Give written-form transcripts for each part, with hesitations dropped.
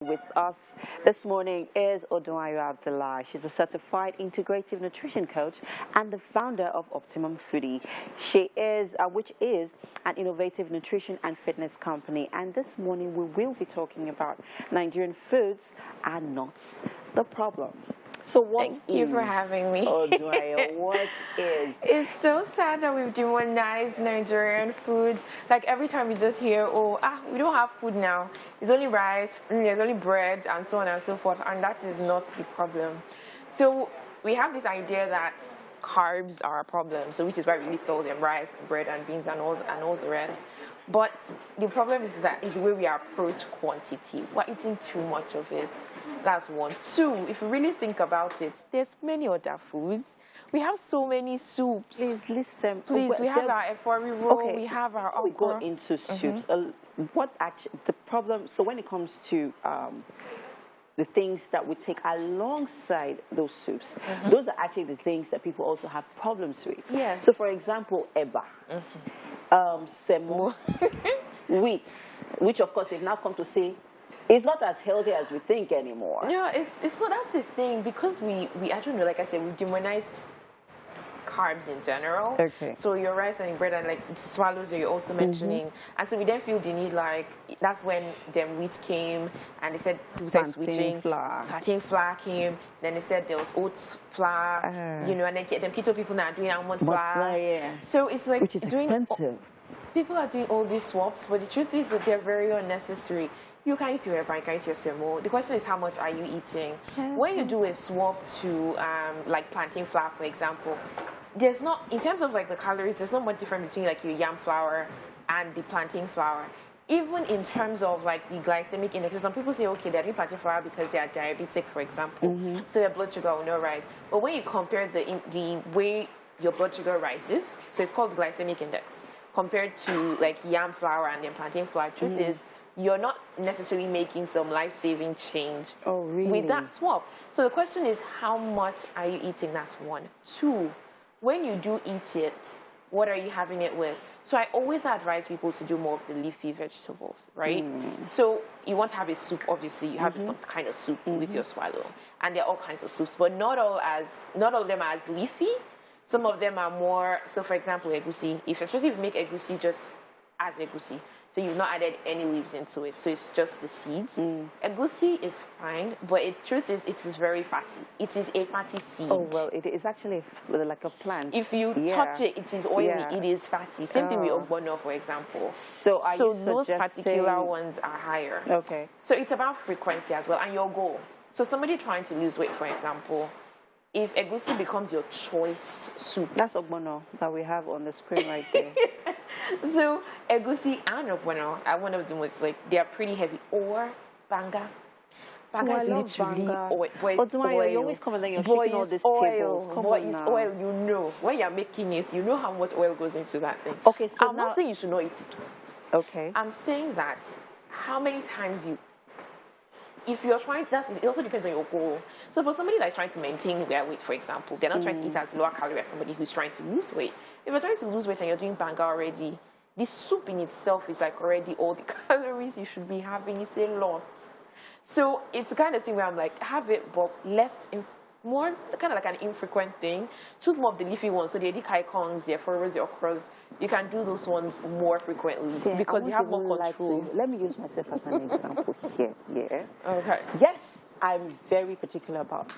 With us this morning is Odunayo Abdullah. She's a certified integrative nutrition coach and the founder of Optimum Foodie. She is, which is an innovative nutrition and fitness company. And this morning we will be talking about Nigerian foods and not the problem. So Thank you for having me. Odunayo, what is? It's so sad that we've demonized Nigerian foods. Like every time we just hear, we don't have food now. It's only rice, there's only bread, and so on and so forth. And that is not the problem. So we have this idea that carbs are a problem. So which is why we list all them rice, and bread, and beans, and all the rest. But the problem is the way we approach quantity. We're eating too much of it. That's one. Two, if you really think about it, there's many other foods. We have so many soups. Please list them. Please, we have our efori roll, we have our okra. We go into soups. What actually the problem? So when it comes to the things that we take alongside those soups, those are actually the things that people also have problems with. Yes. So, for example, eba, semo, wheat, which of course they've now come to say it's not as healthy as we think anymore. No, it's not. That's the thing, because we I don't know, like I said, we demonized carbs in general. Okay. So your rice and your bread and like swallows that you're also mentioning, and so we then feel the need, like that's when them wheat came and they said people started switching. Plantain flour came. Then they said there was oat flour, and then them keto people now are doing almond flour. Yeah. So it's like which is expensive. People are doing all these swaps, but the truth is that they're very unnecessary. You can eat your eba, you can eat your semo. The question is, how much are you eating? When you do a swap to like plantain flour, for example, there's not, in terms of like the calories, there's not much difference between like your yam flour and the plantain flour. Even in terms of like the glycemic index, some people say, okay, they're doing plantain flour because they are diabetic, for example, so their blood sugar will not rise. But when you compare the way your blood sugar rises, so it's called glycemic index, compared to like yam flour and then plantain flour, truth is, you're not necessarily making some life-saving change with that swap. So the question is, how much are you eating? That's one. Two, when you do eat it, what are you having it with? So I always advise people to do more of the leafy vegetables, right? So you want to have a soup, obviously. You have some kind of soup with your swallow. And there are all kinds of soups, but not all of them are as leafy. Some of them are more, so for example, egusi. Especially if you make egusi just as egusi, so you've not added any leaves into it, so it's just the seeds. Egusi is fine, but the truth is, it is very fatty. It is a fatty seed. Oh, well, it is actually like a plant. If you touch it, it is oily, it is fatty. Same thing with ogbono, for example. So those particular ones are higher. Okay. So it's about frequency as well, and your goal. So somebody trying to lose weight, for example, if egusi becomes your choice soup. That's ogbono that we have on the screen right there. So egusi and ogbono, one of them was like, they are pretty heavy. Or banga. Banga is literally oil. Odunayo, you always come and then you're shaking all these tables. Come on now. Oil, you know. When you're making it, you know how much oil goes into that thing. Okay, so I'm not saying you should not eat it. Okay. I'm saying that how many times if you're trying, it also depends on your goal. So for somebody that's trying to maintain their weight, for example, they're not trying to eat as lower calorie as somebody who's trying to lose weight. If you're trying to lose weight and you're doing banga already, the soup in itself is like already all the calories you should be having. It's a lot. So it's the kind of thing where I'm like, have it, but more kind of like an infrequent thing. Choose more of the leafy ones. So the edikaikons, the eforos, the okras, you can do those ones more frequently because you have more control. Let me use myself as an example here. Yeah. Okay. Yes, I'm very particular about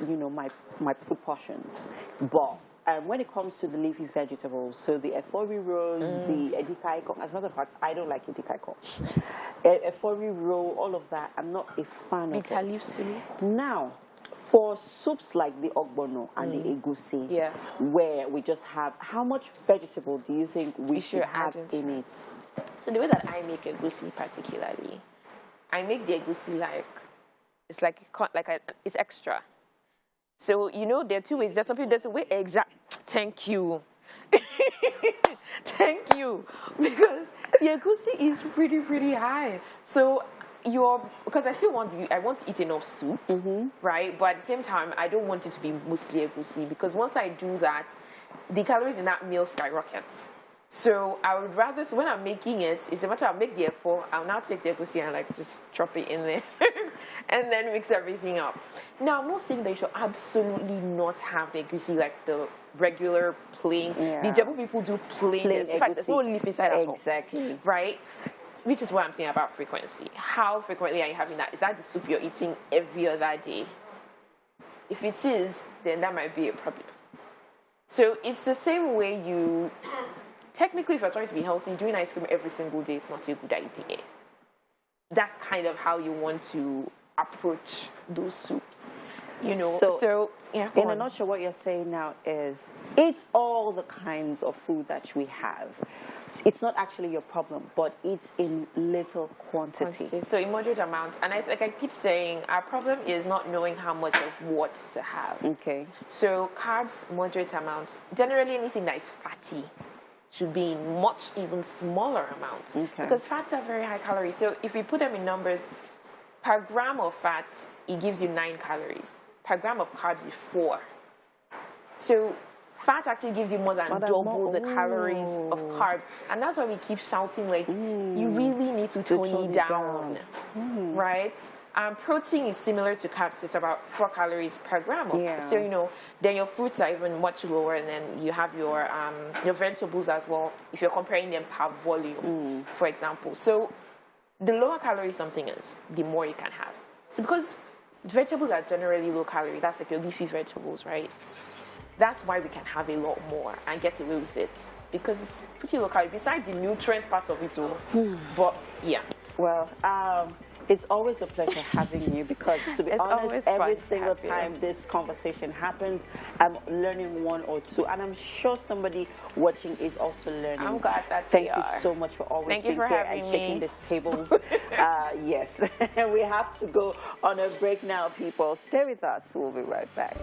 my food portions, but when it comes to the leafy vegetables, so the efori rolls, the edikaikon, as a matter of fact, I don't like edikaikon. Efori roll, all of that, I'm not a fan of it. Bitter leaf soup. Now, for soups like the ogbono and the egusi, where we just have, how much vegetable do you think we should have in it? So the way that I make egusi particularly, I make the egusi it's extra. So, there are two ways. There's a way thank you. Thank you. Because the egusi is pretty, pretty high. So because I want to eat enough soup, right? But at the same time, I don't want it to be mostly egusi, because once I do that, the calories in that meal skyrockets. So I would rather, so when I'm making it, it's a matter of make the effort, I'll now take the egusi and like just drop it in there. and then mix everything up. Now, I'm not saying that you should absolutely not have the egusi like the regular plain. The Jebu people do plain. In fact, there's no leaf inside at all. Exactly. Right? Which is what I'm saying about frequency. How frequently are you having that? Is that the soup you're eating every other day? If it is, then that might be a problem. So it's the same way you, technically if you're trying to be healthy, doing ice cream every single day is not a good idea. That's kind of how you want to approach those soups. You know, so yeah. In a nutshell, what you're saying now is eat all the kinds of food that we have. It's not actually your problem, but it's in little quantity. So in moderate amounts. And like I keep saying, our problem is not knowing how much of what to have. Okay. So carbs, moderate amounts. Generally, anything that is fatty should be in much even smaller amounts. Okay. Because fats are very high calories. So if we put them in numbers, per gram of fat, it gives you 9 calories. Per gram of carbs is 4. So fat actually gives you more than double the calories of carbs. And that's why we keep shouting, like, you really need to tone it down. Right? Protein is similar to carbs. It's about 4 calories per gram. So, you know, then your fruits are even much lower. And then you have your vegetables as well, if you're comparing them per volume, for example. So the lower calorie something is, the more you can have. So because vegetables are generally low calorie, that's like your leafy vegetables, right? That's why we can have a lot more and get away with it, because it's pretty low calorie, besides the nutrient part of it all. But yeah. Well, it's always a pleasure having you, because to be honest, every single time this conversation happens, I'm learning one or two, and I'm sure somebody watching is also learning. I'm glad that Thank you so much for always being here and shaking these tables. Yes, we have to go on a break now, people. Stay with us. We'll be right back.